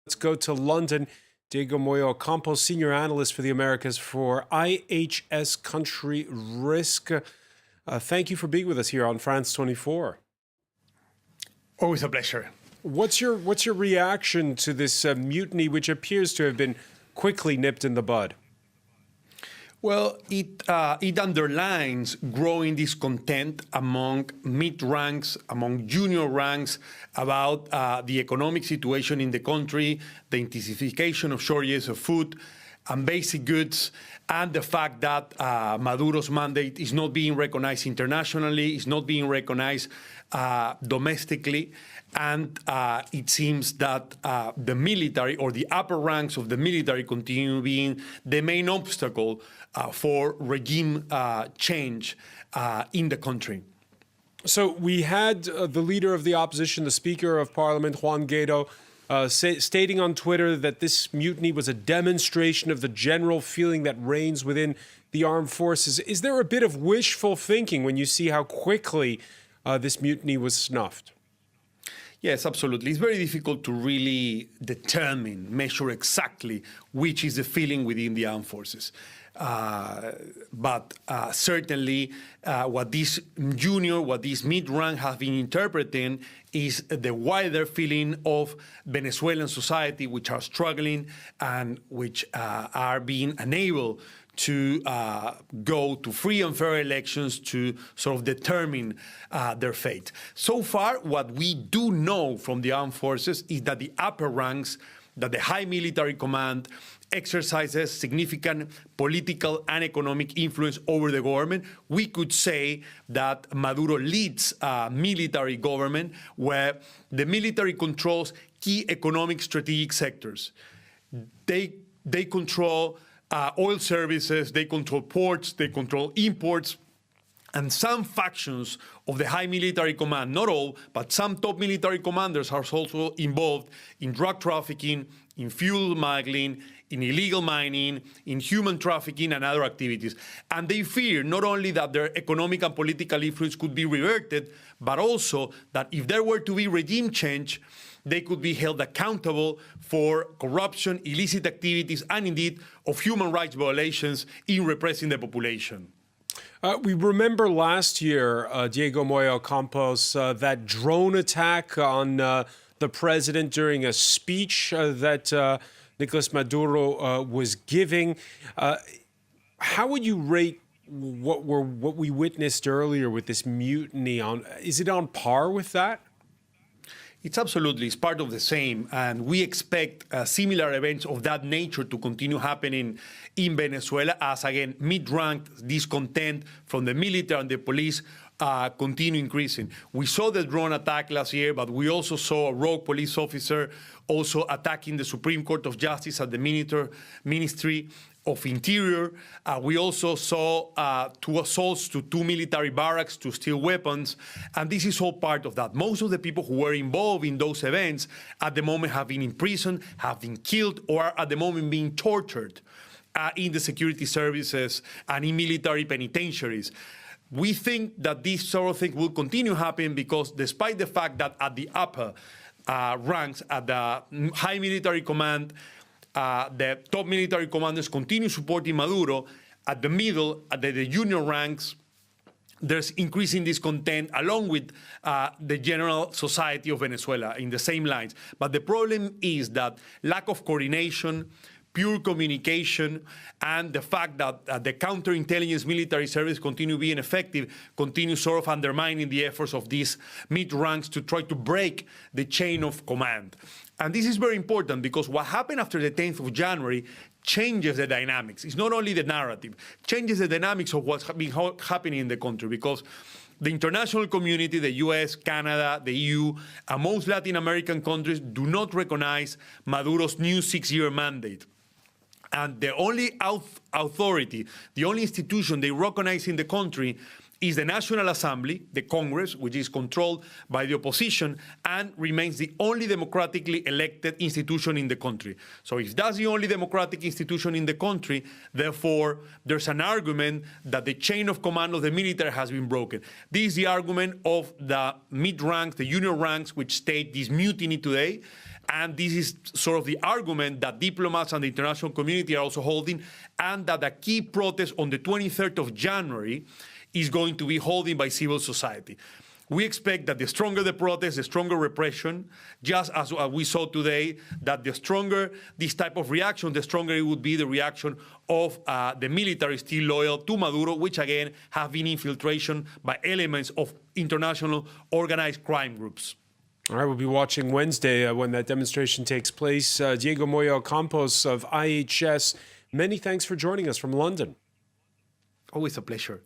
Let's go to London. Diego Moyo Campos, senior analyst for the Americas for IHS Country Risk. Thank you for being with us here on France 24. Always a pleasure. What's your reaction to this mutiny, which appears to have been quickly nipped in the bud? Well, it underlines growing discontent among mid-ranks, among junior ranks about the economic situation in the country, the intensification of shortages of food and basic goods, and the fact that Maduro's mandate is not being recognized internationally, is not being recognized domestically, and it seems that the military or the upper ranks of the military continue being the main obstacle for regime change in the country. So we had the leader of the opposition, the Speaker of Parliament, Juan Guaido, stating on Twitter that this mutiny was a demonstration of the general feeling that reigns within the armed forces. Is there a bit of wishful thinking when you see how quickly this mutiny was snuffed? Yes, absolutely. It's very difficult to really measure exactly which is the feeling within the armed forces. But certainly what this mid-rank have been interpreting is the wider feeling of Venezuelan society, which are struggling and which are being unable to go to free and fair elections to sort of determine their fate. So far, what we do know from the armed forces is that the upper ranks, that the high military command exercises significant political and economic influence over the government. We could say that Maduro leads a military government where the military controls key economic strategic sectors. They control oil services, they control ports, they control imports, and some factions of the high military command, not all, but some top military commanders are also involved in drug trafficking, in fuel smuggling, in illegal mining, in human trafficking and other activities. And they fear not only that their economic and political influence could be reverted, but also that if there were to be regime change, they could be held accountable for corruption, illicit activities, and indeed of human rights violations in repressing the population. We remember last year, Diego Moyo Campos, that drone attack on the president during a speech that Nicolas Maduro was giving. How would you rate what we witnessed earlier with this mutiny? Is it on par with that? It's absolutely, it's part of the same, and we expect similar events of that nature to continue happening in Venezuela as, again, mid-rank discontent from the military and the police continue increasing. We saw the drone attack last year, but we also saw a rogue police officer also attacking the Supreme Court of Justice at the Ministry of Interior. We also saw 2 assaults to 2 military barracks to steal weapons, and this is all part of that. Most of the people who were involved in those events at the moment have been imprisoned, have been killed, or are at the moment being tortured in the security services and in military penitentiaries. We think that this sort of thing will continue happening because despite the fact that at the upper ranks, at the high military command, the top military commanders continue supporting Maduro, at the middle, at the junior ranks, there's increasing discontent along with the general society of Venezuela in the same lines. But the problem is that lack of coordination, pure communication, and the fact that the counterintelligence military service continue being effective, continue sort of undermining the efforts of these mid-ranks to try to break the chain of command. And this is very important because what happened after the 10th of January changes the dynamics. It's not only the narrative, changes the dynamics of what's been happening in the country because the international community, the US, Canada, the EU, and most Latin American countries do not recognize Maduro's new 6-year mandate. And the only authority, the only institution they recognize in the country is the National Assembly, the Congress, which is controlled by the opposition and remains the only democratically elected institution in the country. So if that's the only democratic institution in the country, therefore, there's an argument that the chain of command of the military has been broken. This is the argument of the mid-ranks, the junior ranks, which state this mutiny today. And this is sort of the argument that diplomats and the international community are also holding, and that the key protest on the 23rd of January is going to be holding by civil society. We expect that the stronger the protest, the stronger repression, just as we saw today, that the stronger this type of reaction, the stronger it would be the reaction of the military still loyal to Maduro, which again have been infiltration by elements of international organized crime groups. All right, we'll be watching Wednesday when that demonstration takes place. Diego Moyo Campos of IHS, many thanks for joining us from London. Always a pleasure.